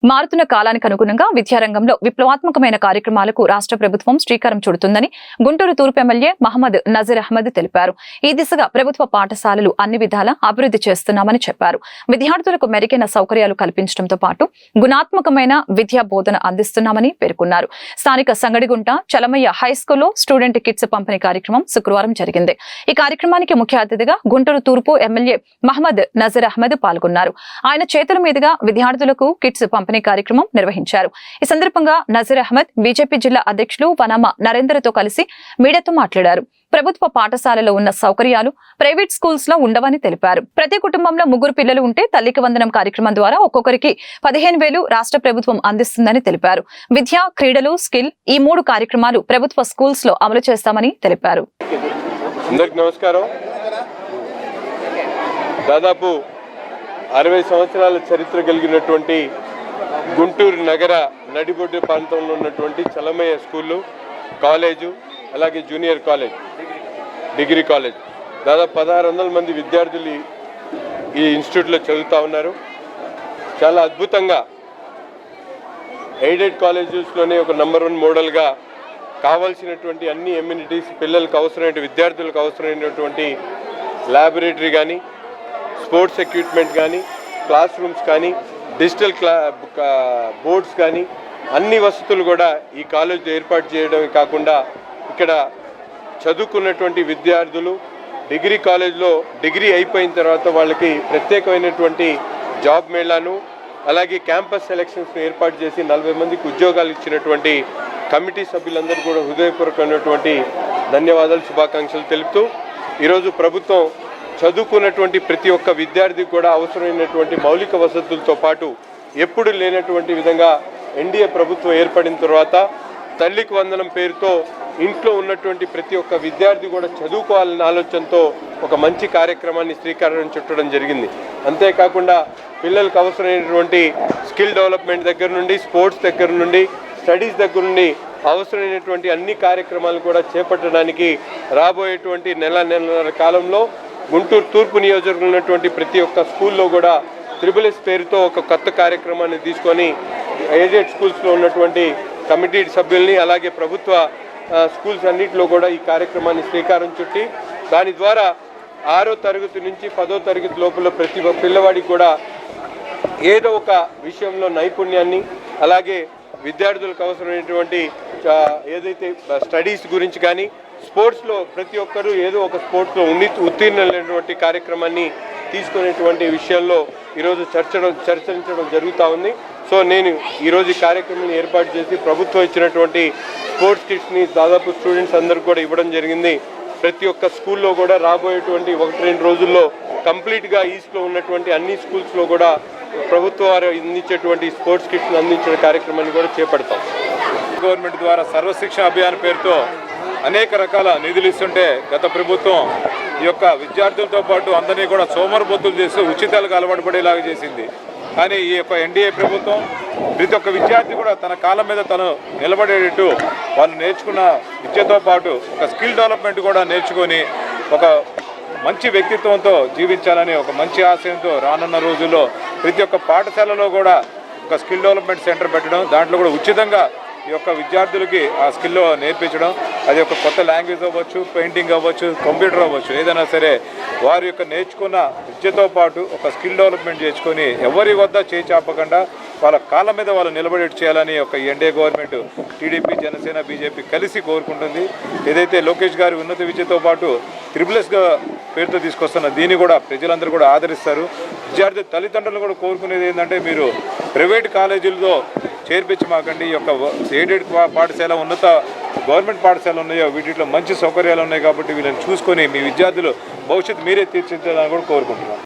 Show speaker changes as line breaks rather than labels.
మారుతున్న కాలానికి అనుగుణంగా విద్యారంగంలో విప్లవాత్మకమైన కార్యక్రమాలకు రాష్ట్ర ప్రభుత్వం శ్రీకారం చుడుతుందని గుంటూరు తూర్పు ఎమ్మెల్యే మహమ్మద్ నజీర్ అహ్మద్ తెలిపారు. ఈ దిశగా ప్రభుత్వ పాఠశాలలు అన్ని విధాలా అభివృద్ధి చేస్తున్నామని చెప్పారు. విద్యార్థులకు మెరుగైన సౌకర్యాలు కల్పించడంతో పాటు గుణాత్మకమైన విద్యా బోధన అందిస్తున్నామని పేర్కొన్నారు. స్థానిక సంగడిగుంట చలమయ్య హైస్కూల్లో స్టూడెంట్ కిట్స్ పంపిణీ కార్యక్రమం శుక్రవారం జరిగింది. ఈ కార్యక్రమానికి ముఖ్య అతిథిగా గుంటూరు తూర్పు ఎమ్మెల్యే మహమ్మద్ నజీర్ అహ్మద్ పాల్గొన్నారు. ఆయన చేతుల మీదుగా విద్యార్థులకు కిట్స్ పంపిణీ కార్యక్రమం నిర్వహించారు. ఈ సందర్భంగా నజీర్ అహ్మద్ బీజేపీ జిల్లా అధ్యక్షులు వనమ నరేంద్రతో కలిసి మీడియాతో మాట్లాడారు. ప్రభుత్వ పాఠశాలలో ఉన్న సౌకర్యాలు ప్రైవేట్ స్కూల్స్ లో ఉండవని తెలిపారు. ప్రతి కుటుంబంలో 3 పిల్లలు ఉంటే తల్లికి వందనం కార్యక్రమం ద్వారా ఒక్కొక్కరికి 15,000 రాష్ట్ర ప్రభుత్వం అందిస్తుందని తెలిపారు. విద్య, క్రీడలు, స్కిల్ ఈ 3 కార్యక్రమాలు ప్రభుత్వ స్కూల్స్ లో అమలు చేస్తామని తెలిపారు.
నమస్కారం. దాదాపు 60 సంవత్సరాల చరిత్ర కలిగినటువంటి గుంటూరు నగర నడిబొడ్డు ప్రాంతంలో ఉన్నటువంటి చలమయ్య స్కూళ్ళు, కాలేజు, అలాగే జూనియర్ కాలేజ్, డిగ్రీ కాలేజ్, దాదాపు 1600 మంది విద్యార్థులు ఈ ఇన్స్టిట్యూట్లో చదువుతూ ఉన్నారు. చాలా అద్భుతంగా ఎయిడెడ్ కాలేజెస్లోనే ఒక నంబర్ 1 మోడల్గా కావాల్సినటువంటి అన్ని ఎమ్యూనిటీస్, పిల్లలకు అవసరమైన విద్యార్థులకు అవసరమైనటువంటి ల్యాబొరేటరీ కానీ, స్పోర్ట్స్ ఎక్విప్మెంట్ కానీ, క్లాస్ రూమ్స్ కానీ, డిజిటల్ బోర్డ్స్ కానీ అన్ని వసతులు కూడా ఈ కాలేజీలో ఏర్పాటు చేయడమే కాకుండా ఇక్కడ చదువుకున్నటువంటి విద్యార్థులు డిగ్రీ కాలేజ్లో డిగ్రీ అయిపోయిన తర్వాత వాళ్ళకి ప్రత్యేకమైనటువంటి జాబ్ మేళాను, అలాగే క్యాంపస్ సెలక్షన్స్ను ఏర్పాటు చేసి 40 మందికి ఉద్యోగాలు ఇచ్చినటువంటి కమిటీ సభ్యులందరూ కూడా హృదయపూర్వకమైనటువంటి ధన్యవాదాలు, శుభాకాంక్షలు తెలుపుతూ ఈరోజు ప్రభుత్వం చదువుకున్నటువంటి ప్రతి ఒక్క విద్యార్థికి కూడా అవసరమైనటువంటి మౌలిక వసతులతో పాటు ఎప్పుడు లేనటువంటి విధంగా ఎన్డీఏ ప్రభుత్వం ఏర్పడిన తర్వాత తల్లికి వందనం పేరుతో ఇంట్లో ఉన్నటువంటి ప్రతి ఒక్క విద్యార్థి కూడా చదువుకోవాలనే ఆలోచనతో ఒక మంచి కార్యక్రమాన్ని శ్రీకారం చుట్టడం జరిగింది. అంతేకాకుండా పిల్లలకు అవసరమైనటువంటి స్కిల్ డెవలప్మెంట్ దగ్గర నుండి, స్పోర్ట్స్ దగ్గర నుండి, స్టడీస్ దగ్గర నుండి అవసరమైనటువంటి అన్ని కార్యక్రమాలు కూడా చేపట్టడానికి రాబోయేటువంటి నెలన్నర కాలంలో గుంటూరు తూర్పు నియోజకవర్గంలో ఉన్నటువంటి ప్రతి ఒక్క స్కూల్లో కూడా SSS పేరుతో ఒక కొత్త కార్యక్రమాన్ని తీసుకొని ఎయిడెడ్ స్కూల్స్లో ఉన్నటువంటి కమిటీ సభ్యుల్ని, అలాగే ప్రభుత్వ స్కూల్స్ అన్నింటిలో కూడా ఈ కార్యక్రమాన్ని శ్రీకారం చుట్టి దాని ద్వారా 6వ తరగతి నుంచి 10వ తరగతి లోపల ప్రతి పిల్లవాడికి కూడా ఏదో ఒక విషయంలో నైపుణ్యాన్ని, అలాగే విద్యార్థులకు అవసరమైనటువంటి ఏదైతే స్టడీస్ గురించి కానీ, స్పోర్ట్స్లో ప్రతి ఒక్కరూ ఏదో ఒక స్పోర్ట్స్లో ఉత్తీర్ణులైనటువంటి కార్యక్రమాన్ని తీసుకునేటువంటి విషయాల్లో ఈరోజు చర్చించడం జరుగుతూ ఉంది. సో నేను ఈరోజు ఈ కార్యక్రమాన్ని ఏర్పాటు చేసి ప్రభుత్వం ఇచ్చినటువంటి స్పోర్ట్స్ కిట్స్ని దాదాపు స్టూడెంట్స్ అందరూ కూడా ఇవ్వడం జరిగింది. ప్రతి ఒక్క స్కూల్లో కూడా రాబోయేటువంటి 1-2 రోజుల్లో కంప్లీట్గా ఈస్ట్లో ఉన్నటువంటి అన్ని స్కూల్స్లో కూడా ప్రభుత్వం వారు అందించేటువంటి స్పోర్ట్స్ కిట్స్ని అందించిన కార్యక్రమాన్ని కూడా చేపడతాం.
గవర్నమెంట్ ద్వారా సర్వశిక్ష అభియాన్ పేరుతో అనేక రకాల నిధులు ఇస్తుంటే గత ప్రభుత్వం ఈ యొక్క విద్యార్థులతో పాటు అందరినీ కూడా సోమరిపోతులు చేస్తూ ఉచితాలకు అలవాటు పడేలాగా చేసింది. కానీ ఈ యొక్క ఎన్డీఏ ప్రభుత్వం ప్రతి ఒక్క విద్యార్థి కూడా తన కాళ్ళ మీద తను నిలబడేటట్టు వాళ్ళు నేర్చుకున్న విద్యతో పాటు ఒక స్కిల్ డెవలప్మెంట్ కూడా నేర్చుకొని ఒక మంచి వ్యక్తిత్వంతో జీవించాలని ఒక మంచి ఆశయంతో రానున్న రోజుల్లో ప్రతి ఒక్క పాఠశాలలో కూడా ఒక స్కిల్ డెవలప్మెంట్ సెంటర్ పెట్టడం, దాంట్లో కూడా ఉచితంగా ఈ యొక్క విద్యార్థులకి ఆ స్కిల్లో నేర్పించడం, అది ఒక కొత్త లాంగ్వేజ్ అవ్వచ్చు, పెయింటింగ్ అవ్వచ్చు, కంప్యూటర్ అవ్వచ్చు, ఏదైనా సరే వారి యొక్క నేర్చుకున్న విద్యతో పాటు ఒక స్కిల్ డెవలప్మెంట్ చేసుకొని ఎవరి వద్ద చేచాపకుండా వాళ్ళ కాళ్ళ మీద వాళ్ళు నిలబడేట్టు చేయాలని ఒక NDA government TDP, Janasena, BJP కలిసి కోరుకుంటుంది. ఏదైతే లోకేష్ గారి ఉన్నత విద్యతో పాటు SSSగా పేరుతో తీసుకొస్తున్న దీన్ని కూడా ప్రజలందరూ కూడా ఆదరిస్తారు. విద్యార్థి తల్లిదండ్రులు కూడా కోరుకునేది ఏంటంటే మీరు ప్రైవేట్ కాలేజీలతో చేర్పించి మాకండి, ఈ యొక్క ఎయిడెడ్ పాఠశాల, ఉన్నత గవర్నమెంట్ పాఠశాలలు ఉన్నాయో వీటిలో మంచి సౌకర్యాలు ఉన్నాయి కాబట్టి వీళ్ళని చూసుకొని మీ విద్యార్థులు భవిష్యత్తు మీరే తీర్చిదిద్దాలని కూడా కోరుకుంటున్నాను.